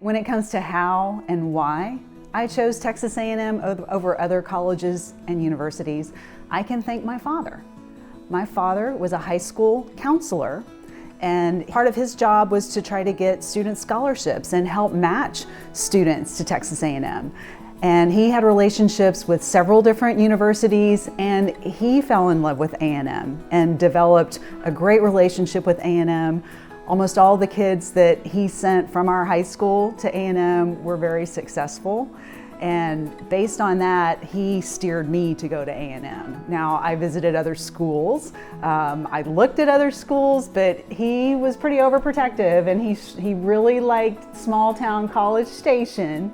When it comes to how and why I chose Texas A&M over other colleges and universities, I can thank my father. My father was a high school counselor, and part of his job was to try to get student scholarships and help match students to Texas A&M. And he had relationships with several different universities, and he fell in love with A&M and developed a great relationship with A&M. Almost all the kids that he sent from our high school to A&M were very successful. And based on that, he steered me to go to A&M. Now, I visited other schools. I looked at other schools, but he was pretty overprotective, and he really liked small town College Station.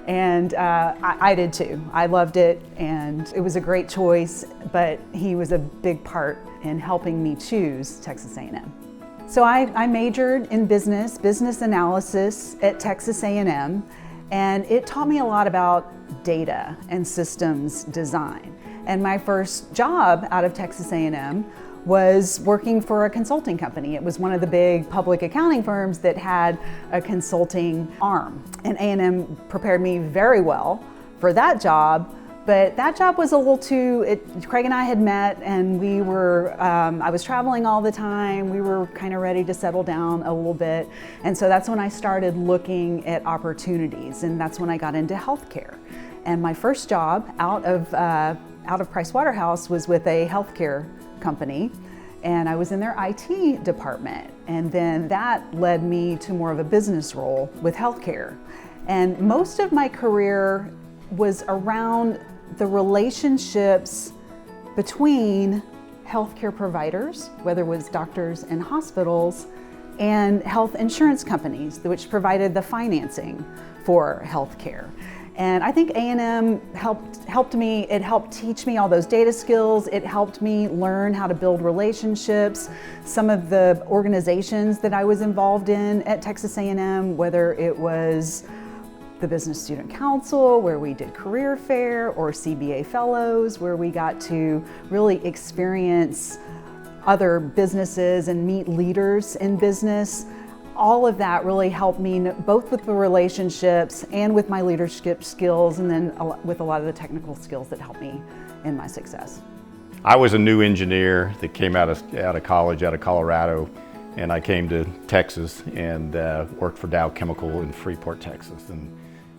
And I did too. I loved it, and it was a great choice, but he was a big part in helping me choose Texas A&M. So I majored in business analysis at Texas A&M, and it taught me a lot about data and systems design. And my first job out of Texas A&M was working for a consulting company. It was one of the big public accounting firms that had a consulting arm. And A&M prepared me very well for that job, but that job was a little too, Craig and I had met, and we were, I was traveling all the time. We were kind of ready to settle down a little bit. And so that's when I started looking at opportunities, and that's when I got into healthcare. And my first job out of Price Waterhouse was with a healthcare company, and I was in their IT department, and then that led me to more of a business role with healthcare. And most of my career was around the relationships between healthcare providers, whether it was doctors and hospitals, and health insurance companies, which provided the financing for healthcare. And I think A&M helped me. It helped teach me all those data skills. It helped me learn how to build relationships. Some of the organizations that I was involved in at Texas A&M, whether it was the Business Student Council, where we did career fair, or CBA Fellows, where we got to really experience other businesses and meet leaders in business. All of that really helped me both with the relationships and with my leadership skills, and then with a lot of the technical skills that helped me in my success. I was a new engineer that came out of college, out of Colorado, and I came to Texas and worked for Dow Chemical in Freeport, Texas.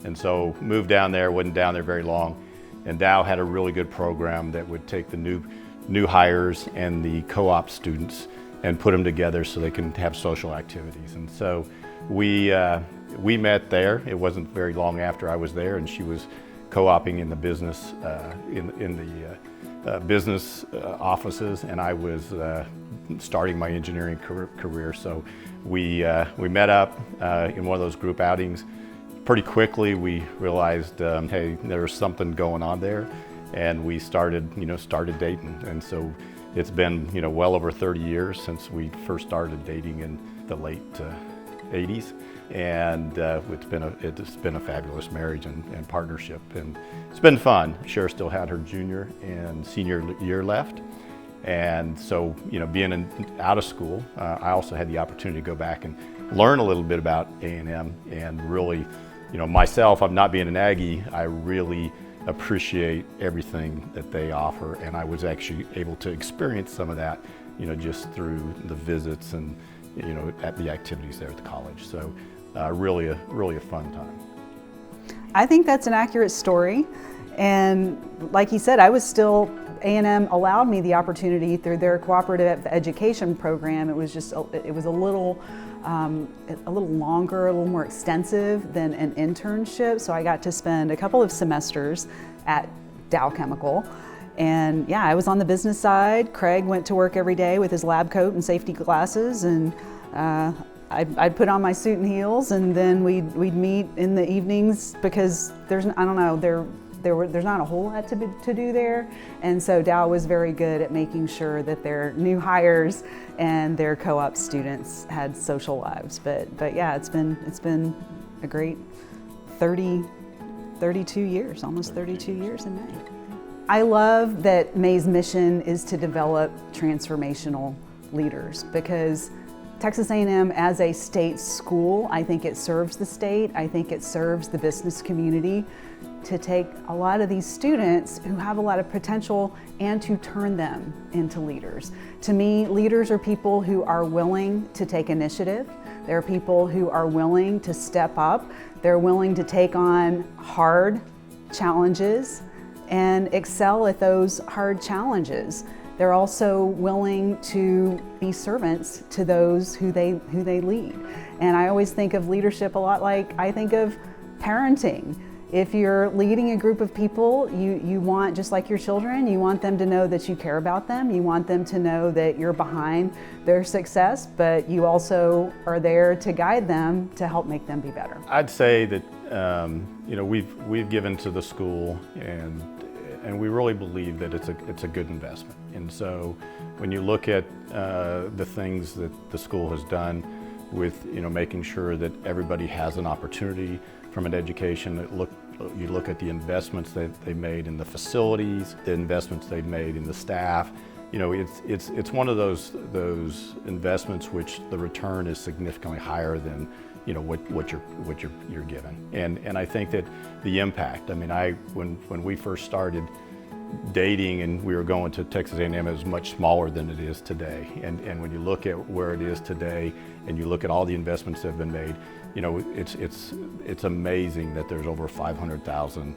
And so moved down there, wasn't down there very long, and Dow had a really good program that would take the new hires and the co-op students and put them together so they can have social activities. And so we met there. It wasn't very long after I was there, and she was co-oping in the business business offices, and I was starting my engineering career. So we met up in one of those group outings. Pretty quickly we realized, hey, there was something going on there, and we started dating. And so it's been, well over 30 years since we first started dating in the late 80s, and it's been a fabulous marriage and partnership, and it's been fun. Shara still had her junior and senior year left, and so being out of school, I also had the opportunity to go back and learn a little bit about A&M, and really, myself, I'm not being an Aggie, I really appreciate everything that they offer, and I was actually able to experience some of that, just through the visits and at the activities there at the college. So really a fun time. I think that's an accurate story, and like he said, A&M allowed me the opportunity through their cooperative education program. It was a little longer, a little more extensive than an internship. So I got to spend a couple of semesters at Dow Chemical. And yeah, I was on the business side. Craig went to work every day with his lab coat and safety glasses, and I'd put on my suit and heels, and then we'd meet in the evenings, because there's not a whole lot to do there. And so Dow was very good at making sure that their new hires and their co-op students had social lives. But yeah, it's been a great 32 years, almost 32 years in May. I love that May's mission is to develop transformational leaders, because Texas A&M as a state school, I think it serves the state, I think it serves the business community to take a lot of these students who have a lot of potential and to turn them into leaders. To me, leaders are people who are willing to take initiative. They're people who are willing to step up. They're willing to take on hard challenges and excel at those hard challenges. They're also willing to be servants to those who they lead. And I always think of leadership a lot like I think of parenting. If you're leading a group of people, you want, just like your children, you want them to know that you care about them. You want them to know that you're behind their success, but you also are there to guide them to help make them be better. I'd say that we've given to the school, and we really believe that it's a good investment. And so when you look at the things that the school has done with making sure that everybody has an opportunity from an education, you look at the investments that they made in the facilities, the investments they've made in the staff. It's one of those investments which the return is significantly higher than what you're given. And I think that the impact. I mean, when we first started dating and we were going to Texas A&M, it was much smaller than it is today. And when you look at where it is today, and you look at all the investments that have been made, it's amazing that there's over 500,000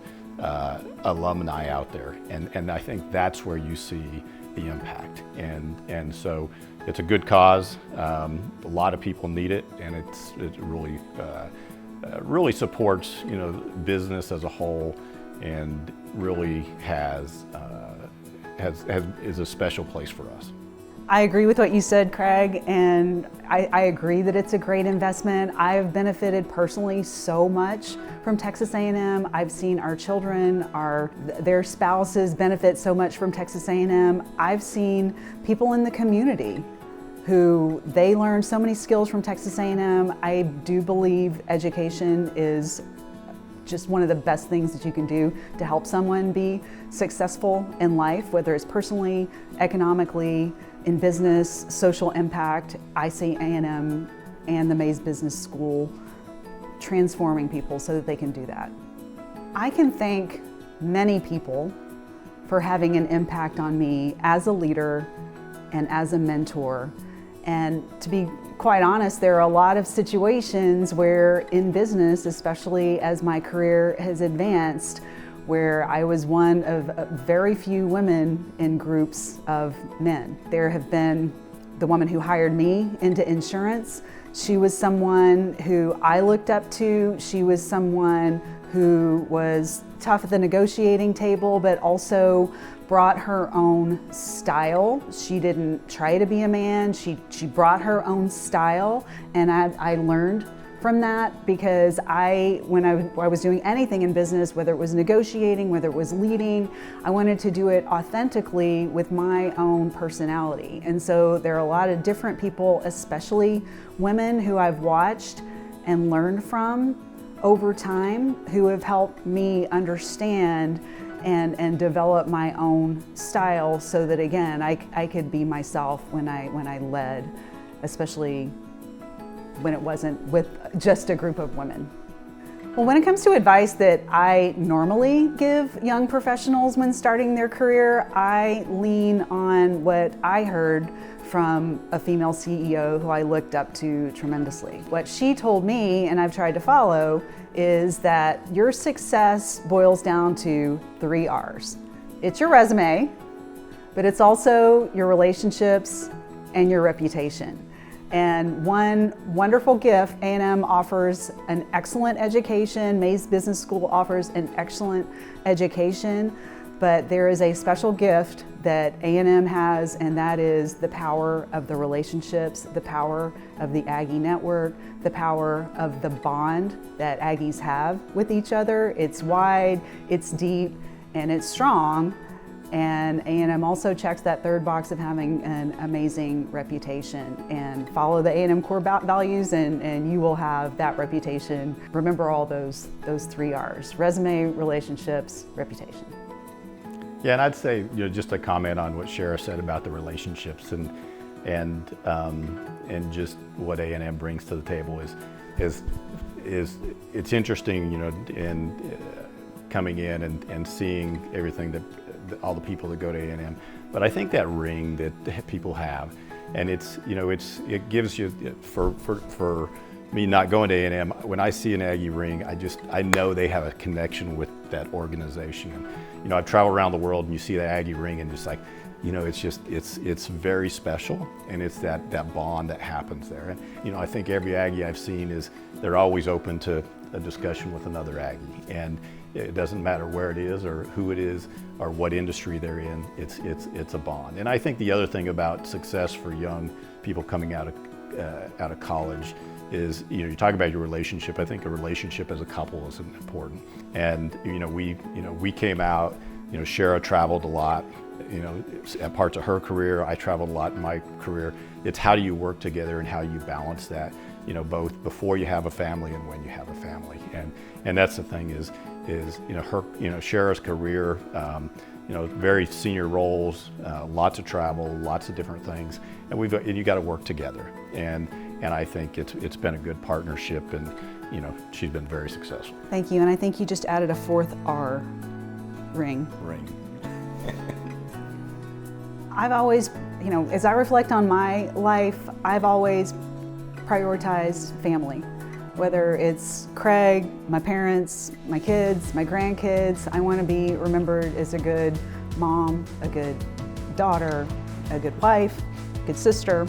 alumni out there, and I think that's where you see the impact. And so it's a good cause. A lot of people need it, and it really supports business as a whole, and really is a special place for us. I agree with what you said, Craig, and I agree that it's a great investment. I've benefited personally so much from Texas A&M. I've seen our children, their spouses benefit so much from Texas A&M. I've seen people in the community who they learn so many skills from Texas A&M. I do believe education is just one of the best things that you can do to help someone be successful in life, whether it's personally, economically, in business, social impact. I see A&M and the Mays Business School transforming people so that they can do that. I can thank many people for having an impact on me as a leader and as a mentor. And to be quite honest, there are a lot of situations where in business, especially as my career has advanced, where I was one of very few women in groups of men. There have been the woman who hired me into insurance. She was someone who I looked up to. She was someone who was tough at the negotiating table, but also brought her own style. She didn't try to be a man. She brought her own style, and I learned from that, because when I was doing anything in business, whether it was negotiating, whether it was leading, I wanted to do it authentically with my own personality. And so there are a lot of different people, especially women, who I've watched and learned from over time, who have helped me understand and develop my own style, so that again, I could be myself when I led, especially when it wasn't with just a group of women. Well, when it comes to advice that I normally give young professionals when starting their career, I lean on what I heard from a female CEO who I looked up to tremendously. What she told me, and I've tried to follow, is that your success boils down to 3 R's. It's your resume, but it's also your relationships and your reputation. And one wonderful gift, A&M offers an excellent education, Mays Business School offers an excellent education, but there is a special gift that A&M has, and that is the power of the relationships, the power of the Aggie network, the power of the bond that Aggies have with each other. It's wide, it's deep, and it's strong. And A&M also checks that third box of having an amazing reputation. And follow the A&M core values, and you will have that reputation. Remember all those 3 R's: resume, relationships, reputation. Yeah, and I'd say, just a comment on what Shara said about the relationships, and and just what A&M brings to the table is it's interesting, you know, in coming in and seeing everything that all the people that go to A&M. But I think that ring that people have, and it's, you know, it gives you, for me not going to A&M, when I see an Aggie ring, I know they have a connection with that organization. And, you know, I've traveled around the world and you see the Aggie ring and just like, you know, it's very special, and it's that bond that happens there. And, you know, I think every Aggie I've seen they're always open to a discussion with another Aggie. And it doesn't matter where it is or who it is or what industry they're in, it's a bond. And I think the other thing about success for young people coming out of college is, you know, you talk about your relationship. I think a relationship as a couple is important. And, you know, we came out, you know, Shara traveled a lot, you know, at parts of her career. I traveled a lot in my career. It's how do you work together and how you balance that, you know, both before you have a family and when you have a family. And that's the thing is, you know, Shara's career, you know, very senior roles, lots of travel, lots of different things, and you got to work together. And I think it's been a good partnership, and, you know, she's been very successful. Thank you, and I think you just added a fourth R, ring. Ring. I've always, you know, as I reflect on my life, I've always prioritized family. Whether it's Craig, my parents, my kids, my grandkids, I want to be remembered as a good mom, a good daughter, a good wife, a good sister.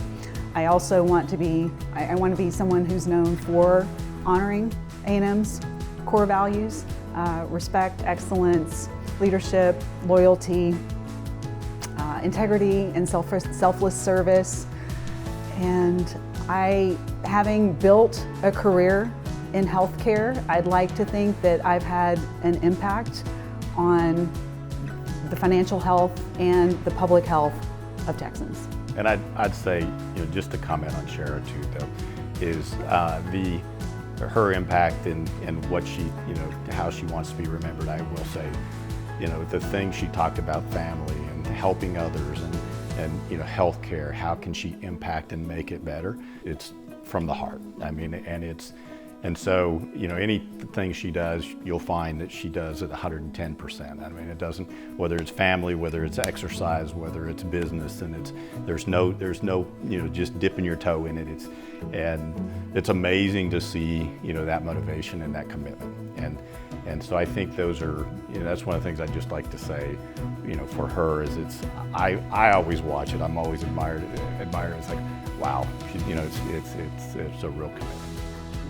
I also want to be, I want to be someone who's known for honoring A&M's core values, respect, excellence, leadership, loyalty, integrity, and selfless service. And having built a career in healthcare, I'd like to think that I've had an impact on the financial health and the public health of Texans. And I'd say, you know, just to comment on Shara too, though, is her impact and what she, you know, how she wants to be remembered. I will say, you know, the things she talked about, family and helping others and you know, healthcare, how can she impact and make it better? It's from the heart. I mean, and so, you know, anything she does, you'll find that she does at 110%. I mean, it doesn't, whether it's family, whether it's exercise, whether it's business, and there's no, you know, just dipping your toe in it. And it's amazing to see, you know, that motivation and that commitment. And so I think those are, you know, that's one of the things I just like to say, you know, for her is I always watch it. I'm always admired. It's like, wow, you know, it's a real commitment.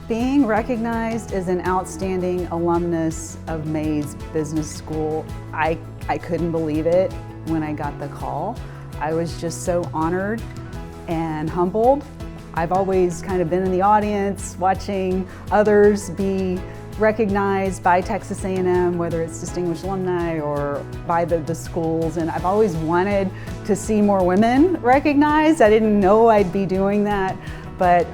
Being recognized as an outstanding alumnus of Mays Business School, I couldn't believe it when I got the call. I was just so honored and humbled. I've always kind of been in the audience watching others be recognized by Texas A&M, whether it's distinguished alumni or by the schools, and I've always wanted to see more women recognized. I didn't know I'd be doing that, but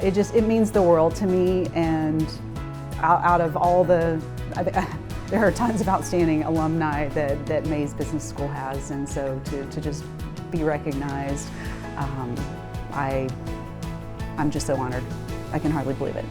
it means the world to me. And out of all there are tons of outstanding alumni that Mays Business School has, and so to just be recognized, I'm just so honored. I can hardly believe it.